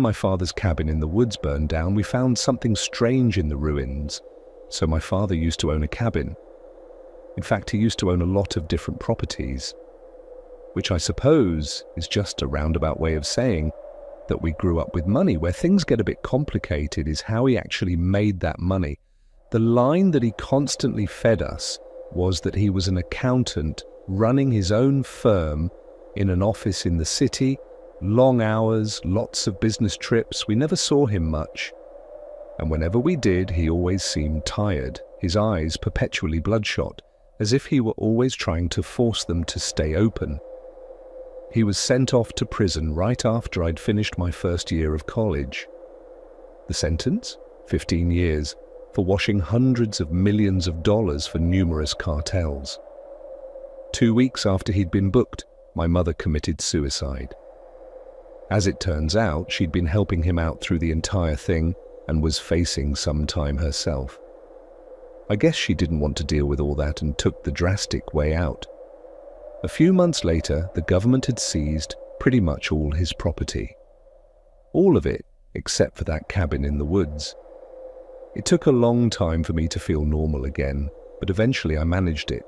My father's cabin in the woods burned down, we found something strange in the ruins. So my father used to own a cabin. In fact, he used to own a lot of different properties, which I suppose is just a roundabout way of saying that we grew up with money. Where things get a bit complicated is how he actually made that money. The line that he constantly fed us was that he was an accountant running his own firm in an office in the city, long hours, lots of business trips. We never saw him much. And whenever we did, he always seemed tired, his eyes perpetually bloodshot, as if he were always trying to force them to stay open. He was sent off to prison right after I'd finished my first year of college. The sentence? 15 years, for washing hundreds of millions of dollars for numerous cartels. 2 weeks after he'd been booked, my mother committed suicide. As it turns out, she'd been helping him out through the entire thing and was facing some time herself. I guess she didn't want to deal with all that and took the drastic way out. A few months later, the government had seized pretty much all his property. All of it, except for that cabin in the woods. It took a long time for me to feel normal again, but eventually I managed it.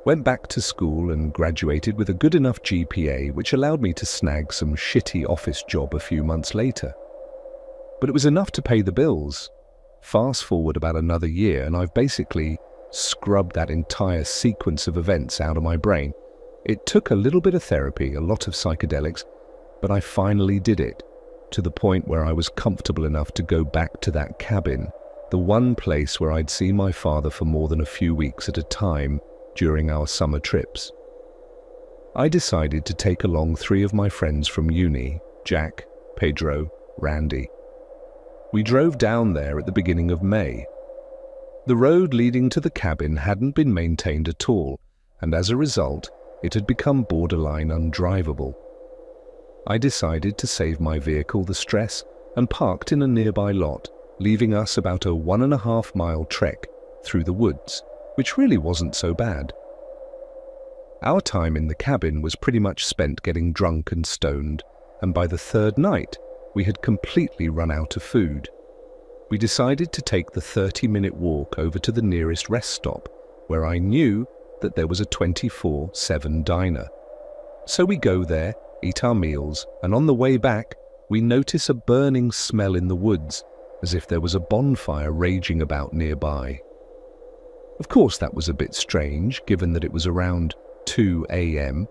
Went back to school and graduated with a good enough GPA, which allowed me to snag some shitty office job a few months later. But it was enough to pay the bills. Fast forward about another year and I've basically scrubbed that entire sequence of events out of my brain. It took a little bit of therapy, a lot of psychedelics, but I finally did it, to the point where I was comfortable enough to go back to that cabin, the one place where I'd see my father for more than a few weeks at a time during our summer trips. I decided to take along 3 of my friends from uni, Jack, Pedro, Randy. We drove down there at the beginning of May. The road leading to the cabin hadn't been maintained at all, and as a result, it had become borderline undrivable. I decided to save my vehicle the stress and parked in a nearby lot, leaving us about a 1.5-mile trek through the woods, which really wasn't so bad. Our time in the cabin was pretty much spent getting drunk and stoned, and by the 3rd night, we had completely run out of food. We decided to take the 30-minute walk over to the nearest rest stop, where I knew that there was a 24/7 diner. So we go there, eat our meals, and on the way back, we notice a burning smell in the woods, as if there was a bonfire raging about nearby. Of course, that was a bit strange, given that it was around 2 a.m.,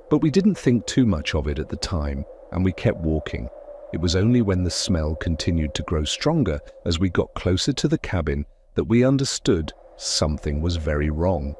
but we didn't think too much of it at the time, and we kept walking. It was only when the smell continued to grow stronger as we got closer to the cabin that we understood something was very wrong.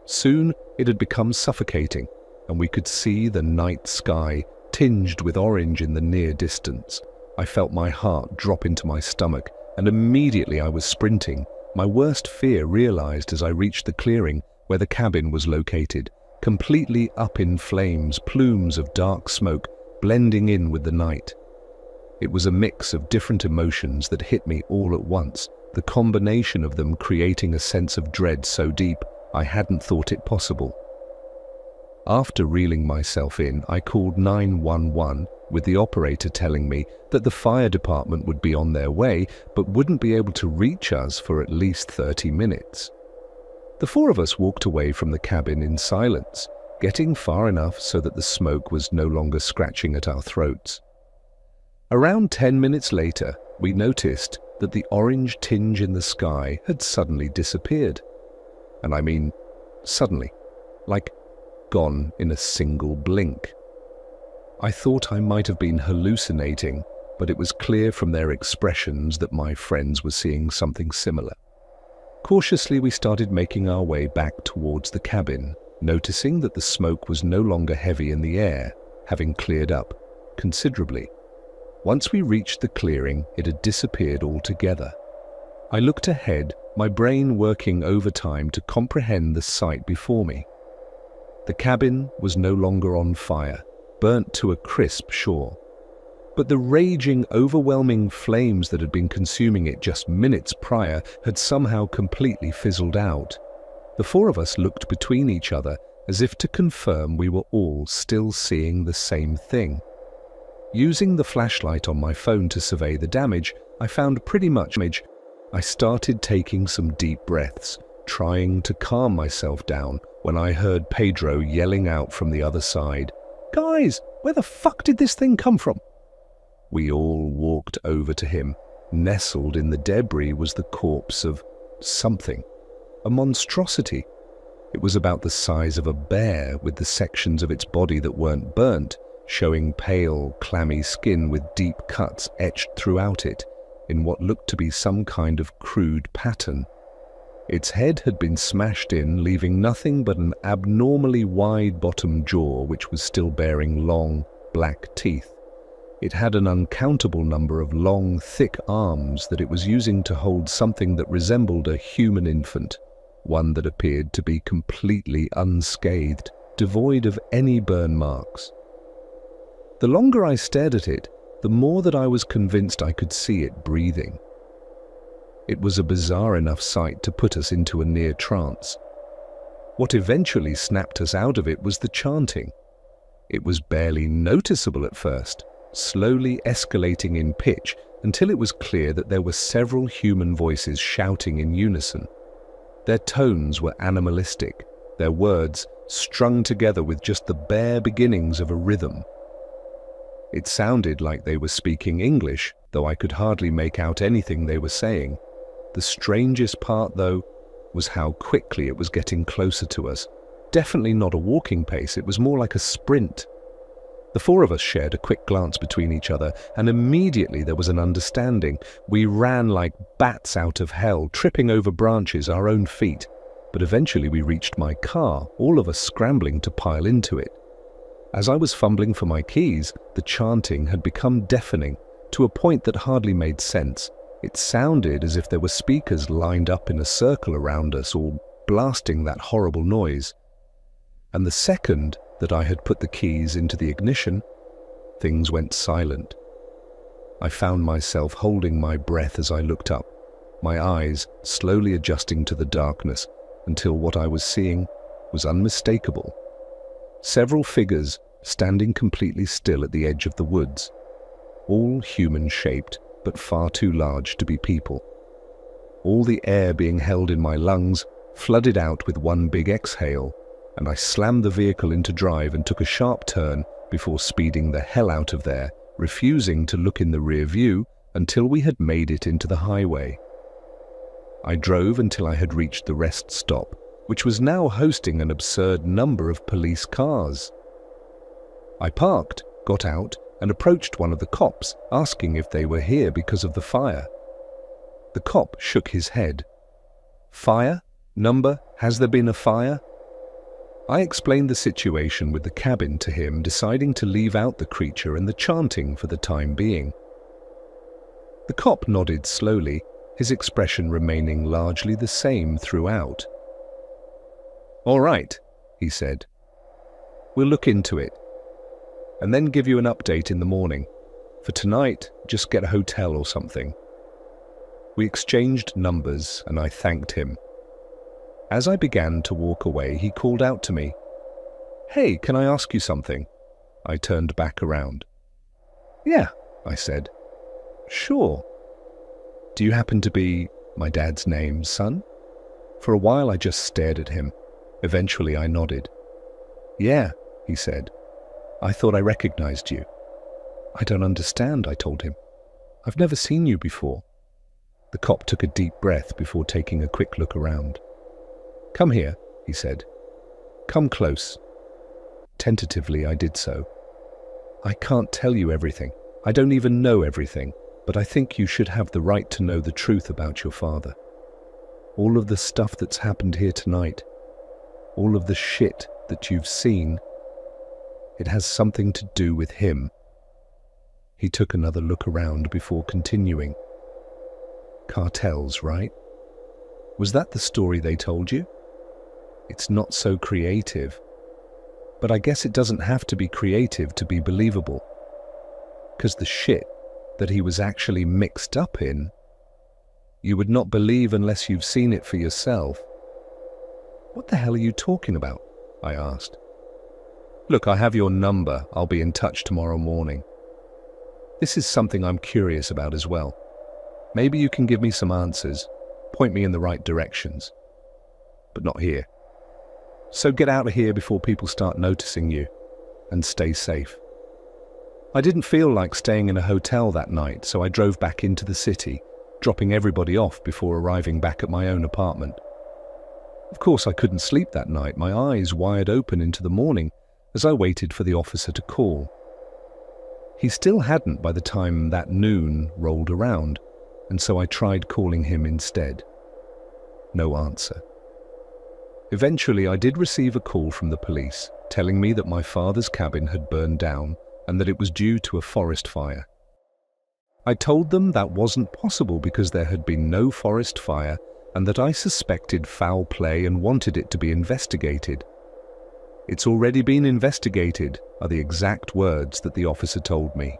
Soon it had become suffocating, and we could see the night sky tinged with orange in the near distance. I felt my heart drop into my stomach, and immediately I was sprinting. My worst fear realized as I reached the clearing where the cabin was located, completely up in flames, plumes of dark smoke blending in with the night. It was a mix of different emotions that hit me all at once, the combination of them creating a sense of dread so deep I hadn't thought it possible. After reeling myself in, I called 911, with the operator telling me that the fire department would be on their way, but wouldn't be able to reach us for at least 30 minutes. The 4 of us walked away from the cabin in silence, getting far enough so that the smoke was no longer scratching at our throats. Around 10 minutes later, we noticed that the orange tinge in the sky had suddenly disappeared. And I mean, suddenly, like gone in a single blink. I thought I might have been hallucinating, but it was clear from their expressions that my friends were seeing something similar. Cautiously, we started making our way back towards the cabin, noticing that the smoke was no longer heavy in the air, having cleared up considerably. Once we reached the clearing, it had disappeared altogether. I looked ahead, my brain working overtime to comprehend the sight before me. The cabin was no longer on fire, burnt to a crisp, sure. But the raging, overwhelming flames that had been consuming it just minutes prior had somehow completely fizzled out. The 4 of us looked between each other as if to confirm we were all still seeing the same thing. Using the flashlight on my phone to survey the damage, I found pretty much damage. I started taking some deep breaths, trying to calm myself down when I heard Pedro yelling out from the other side, "Guys, where the fuck did this thing come from?" We all walked over to him. Nestled in the debris was the corpse of something, a monstrosity. It was about the size of a bear, with the sections of its body that weren't burnt, showing pale, clammy skin with deep cuts etched throughout it, in what looked to be some kind of crude pattern. Its head had been smashed in, leaving nothing but an abnormally wide bottom jaw which was still bearing long, black teeth. It had an uncountable number of long, thick arms that it was using to hold something that resembled a human infant, one that appeared to be completely unscathed, devoid of any burn marks. The longer I stared at it, the more that I was convinced I could see it breathing. It was a bizarre enough sight to put us into a near trance. What eventually snapped us out of it was the chanting. It was barely noticeable at first, slowly escalating in pitch until it was clear that there were several human voices shouting in unison. Their tones were animalistic, their words strung together with just the bare beginnings of a rhythm. It sounded like they were speaking English, though I could hardly make out anything they were saying. The strangest part, though, was how quickly it was getting closer to us. Definitely not a walking pace, it was more like a sprint. The four of us shared a quick glance between each other, and immediately there was an understanding. We ran like bats out of hell, tripping over branches, our own feet. But eventually we reached my car, all of us scrambling to pile into it. As I was fumbling for my keys, the chanting had become deafening, to a point that hardly made sense. It sounded as if there were speakers lined up in a circle around us, all blasting that horrible noise. And the second that I had put the keys into the ignition, things went silent. I found myself holding my breath as I looked up, my eyes slowly adjusting to the darkness until what I was seeing was unmistakable. Several figures standing completely still at the edge of the woods, all human-shaped but far too large to be people. All the air being held in my lungs flooded out with one big exhale, and I slammed the vehicle into drive and took a sharp turn before speeding the hell out of there, refusing to look in the rear view until we had made it into the highway. I drove until I had reached the rest stop, which was now hosting an absurd number of police cars. I parked, got out, and approached one of the cops, asking if they were here because of the fire. The cop shook his head. "Fire? Number? Has there been a fire?" I explained the situation with the cabin to him, deciding to leave out the creature and the chanting for the time being. The cop nodded slowly, his expression remaining largely the same throughout. "All right," he said. "We'll look into it, and then give you an update in the morning. For tonight, just get a hotel or something." We exchanged numbers, and I thanked him. As I began to walk away, he called out to me, "Hey, can I ask you something?" I turned back around. "Yeah," I said. "Sure. Do you happen to be my dad's name, son?" For a while I just stared at him. Eventually I nodded. "Yeah," he said. "I thought I recognized you." "I don't understand," I told him. "I've never seen you before." The cop took a deep breath before taking a quick look around. "Come here," he said. "Come close." Tentatively I did so. "I can't tell you everything. I don't even know everything, but I think you should have the right to know the truth about your father. All of the stuff that's happened here tonight, all of the shit that you've seen, it has something to do with him." He took another look around before continuing. "Cartels, right? Was that the story they told you? It's not so creative. But I guess it doesn't have to be creative to be believable. 'Cause the shit that he was actually mixed up in, you would not believe unless you've seen it for yourself." "What the hell are you talking about?" I asked. "Look, I have your number. I'll be in touch tomorrow morning." This is something I'm curious about as well. Maybe you can give me some answers, point me in the right directions. But not here. So get out of here before people start noticing you, and stay safe. I didn't feel like staying in a hotel that night, so I drove back into the city, dropping everybody off before arriving back at my own apartment. Of course, I couldn't sleep that night, my eyes wired open into the morning as I waited for the officer to call. He still hadn't by the time that noon rolled around, and so I tried calling him instead. No answer. Eventually, I did receive a call from the police, telling me that my father's cabin had burned down and that it was due to a forest fire. I told them that wasn't possible because there had been no forest fire and that I suspected foul play and wanted it to be investigated. "It's already been investigated," are the exact words that the officer told me.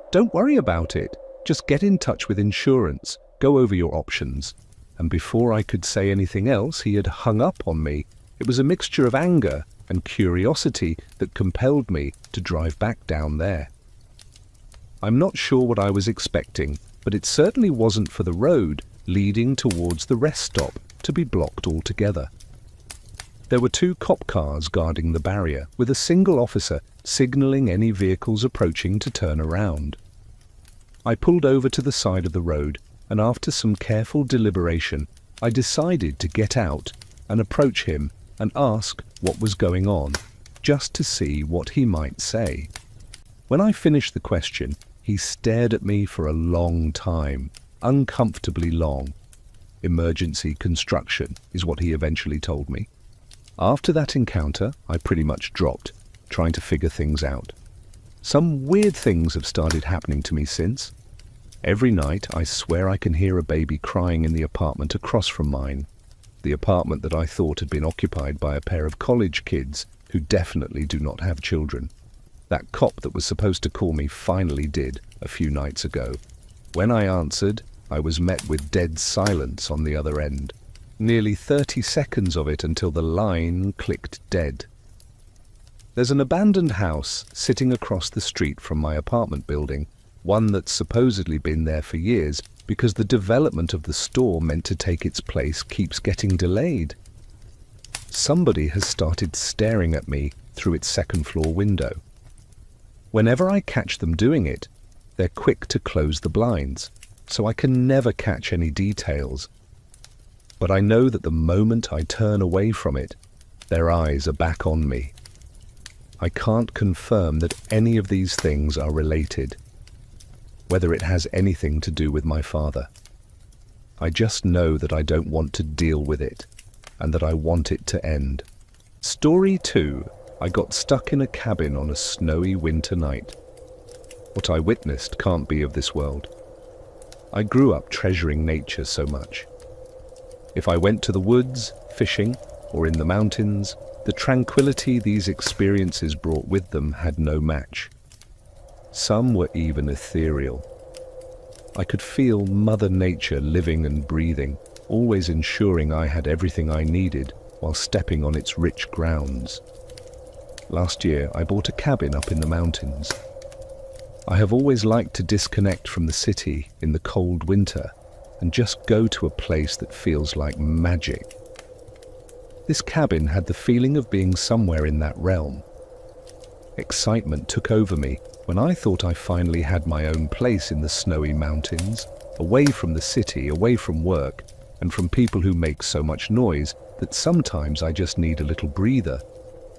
"Don't worry about it. Just get in touch with insurance, go over your options." And before I could say anything else, he had hung up on me. It was a mixture of anger and curiosity that compelled me to drive back down there. I'm not sure what I was expecting, but it certainly wasn't for the road leading towards the rest stop to be blocked altogether. There were 2 cop cars guarding the barrier, with a single officer signaling any vehicles approaching to turn around. I pulled over to the side of the road, and after some careful deliberation, I decided to get out and approach him and ask what was going on, just to see what he might say. When I finished the question, he stared at me for a long time, uncomfortably long. "Emergency construction," is what he eventually told me. After that encounter, I pretty much dropped, trying to figure things out. Some weird things have started happening to me since. Every night, I swear I can hear a baby crying in the apartment across from mine, the apartment that I thought had been occupied by a pair of college kids who definitely do not have children. That cop that was supposed to call me finally did a few nights ago. When I answered, I was met with dead silence on the other end. Nearly 30 seconds of it until the line clicked dead. There's an abandoned house sitting across the street from my apartment building, one that's supposedly been there for years because the development of the store meant to take its place keeps getting delayed. Somebody has started staring at me through its second-floor window. Whenever I catch them doing it, they're quick to close the blinds, so I can never catch any details. But I know that the moment I turn away from it, their eyes are back on me. I can't confirm that any of these things are related, whether it has anything to do with my father. I just know that I don't want to deal with it, and that I want it to end. Story 2. I got stuck in a cabin on a snowy winter night. What I witnessed can't be of this world. I grew up treasuring nature so much. If I went to the woods, fishing, or in the mountains, the tranquility these experiences brought with them had no match. Some were even ethereal. I could feel Mother Nature living and breathing, always ensuring I had everything I needed while stepping on its rich grounds. Last year, I bought a cabin up in the mountains. I have always liked to disconnect from the city in the cold winter and just go to a place that feels like magic. This cabin had the feeling of being somewhere in that realm. Excitement took over me when I thought I finally had my own place in the snowy mountains, away from the city, away from work, and from people who make so much noise that sometimes I just need a little breather.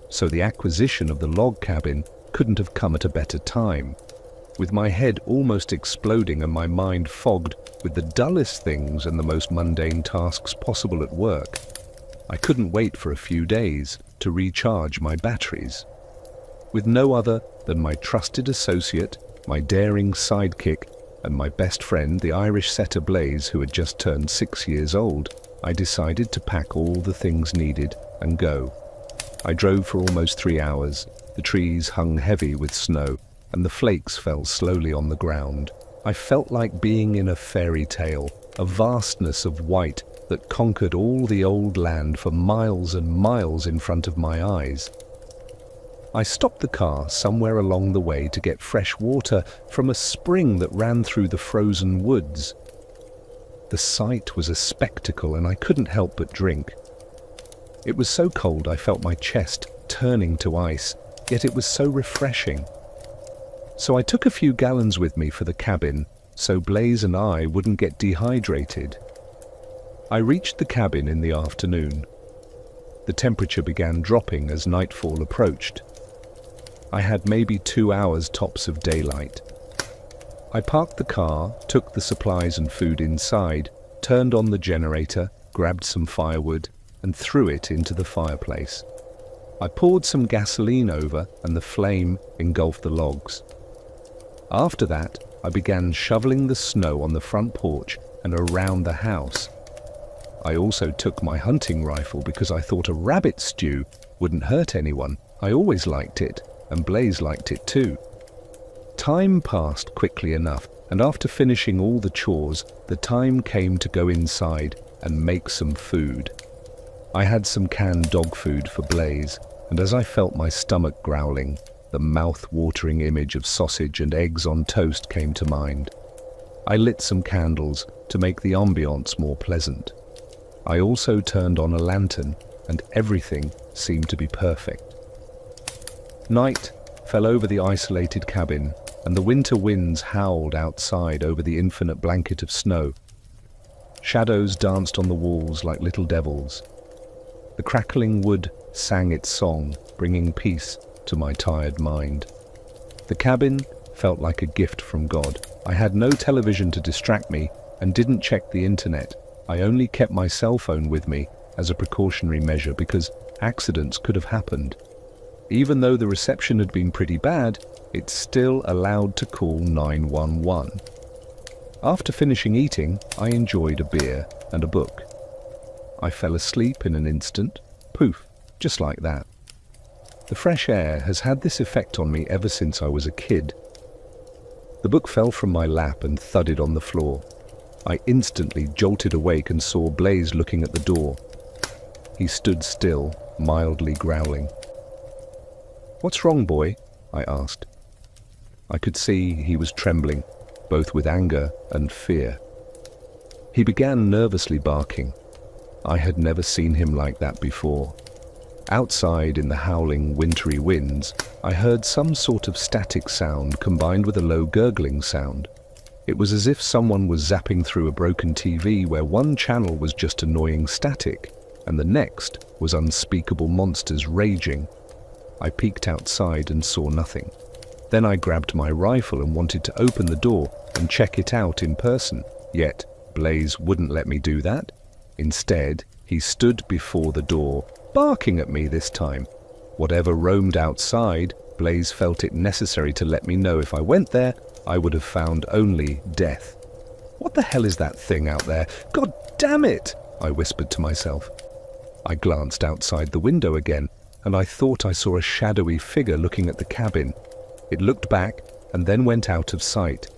So the acquisition of the log cabin couldn't have come at a better time. With my head almost exploding and my mind fogged with the dullest things and the most mundane tasks possible at work, I couldn't wait for a few days to recharge my batteries. With no other than my trusted associate, my daring sidekick, and my best friend, the Irish setter Blaze, who had just turned 6 years old, I decided to pack all the things needed and go. I drove for almost 3 hours. The trees hung heavy with snow, and the flakes fell slowly on the ground. I felt like being in a fairy tale, a vastness of white that conquered all the old land for miles and miles in front of my eyes. I stopped the car somewhere along the way to get fresh water from a spring that ran through the frozen woods. The sight was a spectacle and I couldn't help but drink. It was so cold I felt my chest turning to ice, yet it was so refreshing. So I took a few gallons with me for the cabin, so Blaze and I wouldn't get dehydrated. I reached the cabin in the afternoon. The temperature began dropping as nightfall approached. I had maybe 2 hours tops of daylight. I parked the car, took the supplies and food inside, turned on the generator, grabbed some firewood, and threw it into the fireplace. I poured some gasoline over and the flame engulfed the logs. After that, I began shoveling the snow on the front porch and around the house. I also took my hunting rifle because I thought a rabbit stew wouldn't hurt anyone. I always liked it, and Blaze liked it too. Time passed quickly enough, and after finishing all the chores, the time came to go inside and make some food. I had some canned dog food for Blaze, and as I felt my stomach growling, the mouth-watering image of sausage and eggs on toast came to mind. I lit some candles to make the ambiance more pleasant. I also turned on a lantern, and everything seemed to be perfect. Night fell over the isolated cabin, and the winter winds howled outside over the infinite blanket of snow. Shadows danced on the walls like little devils. The crackling wood sang its song, bringing peace to my tired mind. The cabin felt like a gift from God. I had no television to distract me and didn't check the internet. I only kept my cell phone with me as a precautionary measure because accidents could have happened. Even though the reception had been pretty bad, it's still allowed to call 911. After finishing eating, I enjoyed a beer and a book. I fell asleep in an instant, poof, just like that. The fresh air has had this effect on me ever since I was a kid. The book fell from my lap and thudded on the floor. I instantly jolted awake and saw Blaze looking at the door. He stood still, mildly growling. "What's wrong, boy?" I asked. I could see he was trembling, both with anger and fear. He began nervously barking. I had never seen him like that before. Outside in the howling, wintry winds, I heard some sort of static sound combined with a low gurgling sound. It was as if someone was zapping through a broken TV where one channel was just annoying static, and the next was unspeakable monsters raging. I peeked outside and saw nothing. Then I grabbed my rifle and wanted to open the door and check it out in person, yet Blaze wouldn't let me do that. Instead, he stood before the door, barking at me this time. Whatever roamed outside, Blaze felt it necessary to let me know if I went there, I would have found only death. "What the hell is that thing out there? God damn it!" I whispered to myself. I glanced outside the window again, and I thought I saw a shadowy figure looking at the cabin. It looked back and then went out of sight.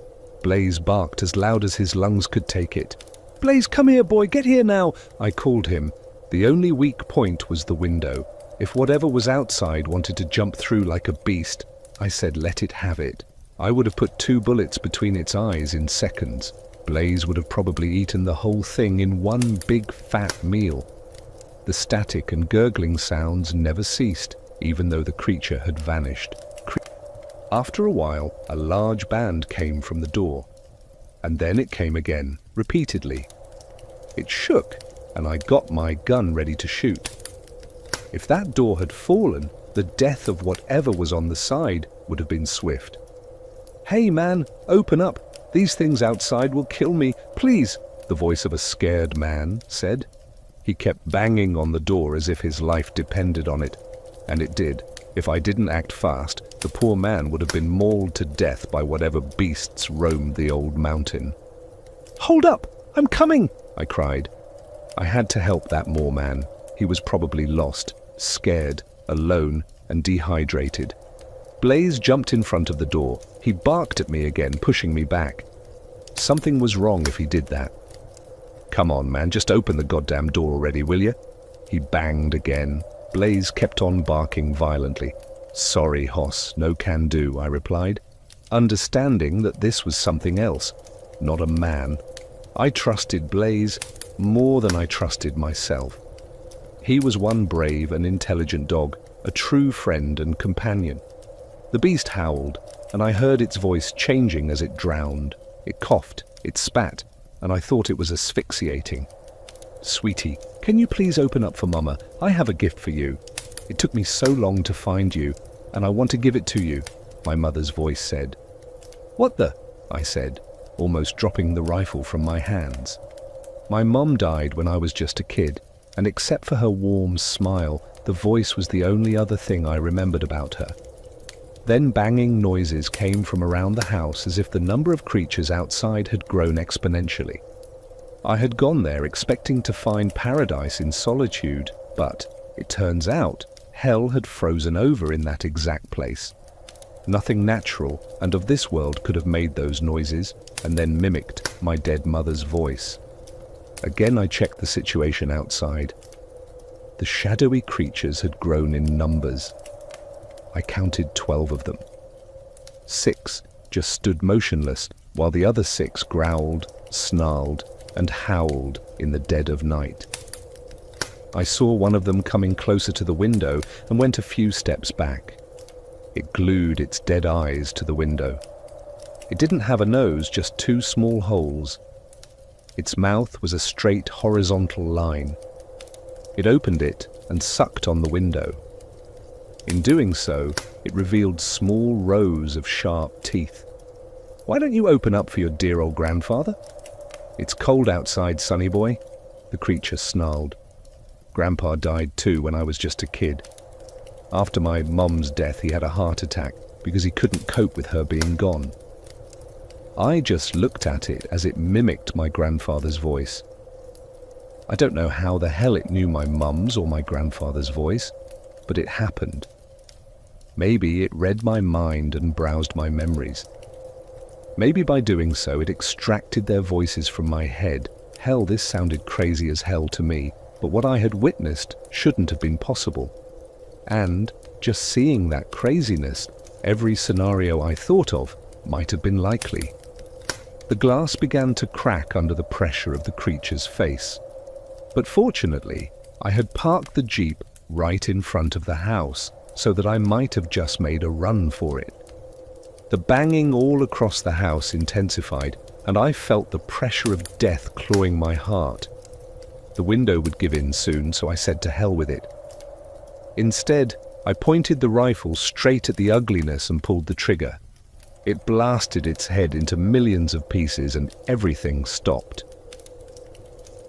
Blaze barked as loud as his lungs could take it. "Blaze, come here, boy, get here now!" I called him. The only weak point was the window. If whatever was outside wanted to jump through like a beast, I said let it have it. I would have put 2 bullets between its eyes in seconds. Blaze would have probably eaten the whole thing in one big fat meal. The static and gurgling sounds never ceased, even though the creature had vanished. After a while, a large band came from the door. And then it came again, repeatedly. It shook, and I got my gun ready to shoot. If that door had fallen, the death of whatever was on the side would have been swift. "Hey man, open up. These things outside will kill me. Please," the voice of a scared man said. He kept banging on the door as if his life depended on it. And it did. If I didn't act fast, the poor man would have been mauled to death by whatever beasts roamed the old mountain. "Hold up! I'm coming!" I cried. I had to help that moorman. He was probably lost, scared, alone, and dehydrated. Blaze jumped in front of the door. He barked at me again, pushing me back. Something was wrong if he did that. "Come on, man, just open the goddamn door already, will you?" He banged again. Blaze kept on barking violently. "Sorry, Hoss, no can do," I replied, understanding that this was something else, not a man. I trusted Blaze more than I trusted myself. He was one brave and intelligent dog, a true friend and companion. The beast howled, and I heard its voice changing as it drowned. It coughed, it spat, and I thought it was asphyxiating. "Sweetie, can you please open up for Mama? I have a gift for you. It took me so long to find you, and I want to give it to you," my mother's voice said. "What the?" I said, almost dropping the rifle from my hands. My mum died when I was just a kid, and except for her warm smile, the voice was the only other thing I remembered about her. Then banging noises came from around the house as if the number of creatures outside had grown exponentially. I had gone there expecting to find paradise in solitude, but it turns out hell had frozen over in that exact place. Nothing natural and of this world could have made those noises and then mimicked my dead mother's voice. Again I checked the situation outside. The shadowy creatures had grown in numbers. I counted 12 of them. 6 just stood motionless, while the other 6 growled, snarled, and howled in the dead of night. I saw one of them coming closer to the window and went a few steps back. It glued its dead eyes to the window. It didn't have a nose, just 2 small holes. Its mouth was a straight horizontal line. It opened it and sucked on the window. In doing so, it revealed small rows of sharp teeth. "Why don't you open up for your dear old grandfather?" "It's cold outside, sonny boy," the creature snarled. "Grandpa died too when I was just a kid. After my mum's death, he had a heart attack because he couldn't cope with her being gone." I just looked at it as it mimicked my grandfather's voice. I don't know how the hell it knew my mum's or my grandfather's voice, but it happened. Maybe it read my mind and browsed my memories. Maybe by doing so it extracted their voices from my head. Hell, this sounded crazy as hell to me, but what I had witnessed shouldn't have been possible. And just seeing that craziness, every scenario I thought of might have been likely. The glass began to crack under the pressure of the creature's face. But fortunately, I had parked the Jeep right in front of the house, so that I might have just made a run for it. The banging all across the house intensified, and I felt the pressure of death clawing my heart. The window would give in soon, so I said to hell with it. Instead, I pointed the rifle straight at the ugliness and pulled the trigger. It blasted its head into millions of pieces and everything stopped.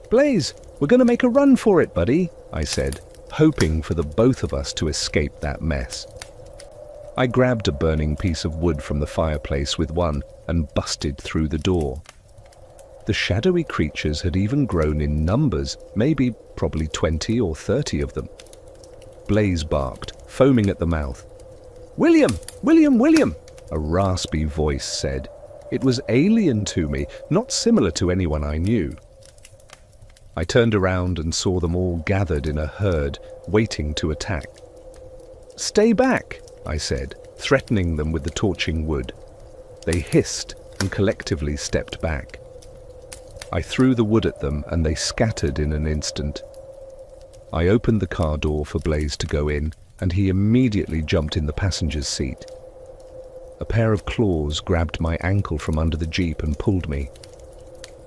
"Blaze, we're going to make a run for it, buddy," I said, hoping for the both of us to escape that mess. I grabbed a burning piece of wood from the fireplace with one and busted through the door. The shadowy creatures had even grown in numbers, probably 20 or 30 of them. Blaze barked, foaming at the mouth. "William! William! William!" a raspy voice said. It was alien to me, not similar to anyone I knew. I turned around and saw them all gathered in a herd, waiting to attack. "Stay back," I said, threatening them with the torching wood. They hissed and collectively stepped back. I threw the wood at them and they scattered in an instant. I opened the car door for Blaze to go in, and he immediately jumped in the passenger's seat. A pair of claws grabbed my ankle from under the Jeep and pulled me.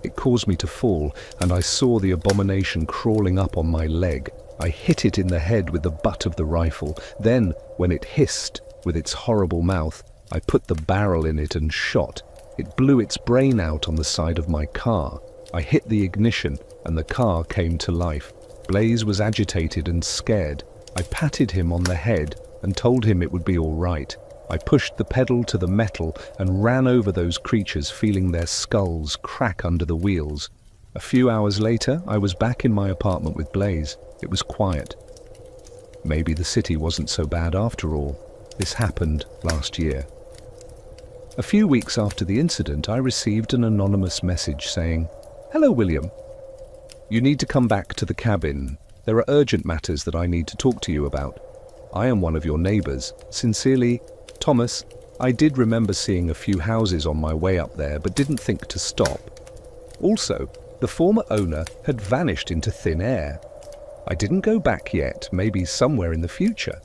It caused me to fall, and I saw the abomination crawling up on my leg. I hit it in the head with the butt of the rifle. Then, when it hissed with its horrible mouth, I put the barrel in it and shot. It blew its brain out on the side of my car. I hit the ignition, and the car came to life. Blaze was agitated and scared. I patted him on the head and told him it would be all right. I pushed the pedal to the metal and ran over those creatures, feeling their skulls crack under the wheels. A few hours later, I was back in my apartment with Blaze. It was quiet. Maybe the city wasn't so bad after all. This happened last year. A few weeks after the incident, I received an anonymous message saying, "Hello, William. You need to come back to the cabin. There are urgent matters that I need to talk to you about." I am one of your neighbors. Sincerely, Thomas. I did remember seeing a few houses on my way up there, but didn't think to stop. Also, the former owner had vanished into thin air. I didn't go back yet, maybe somewhere in the future.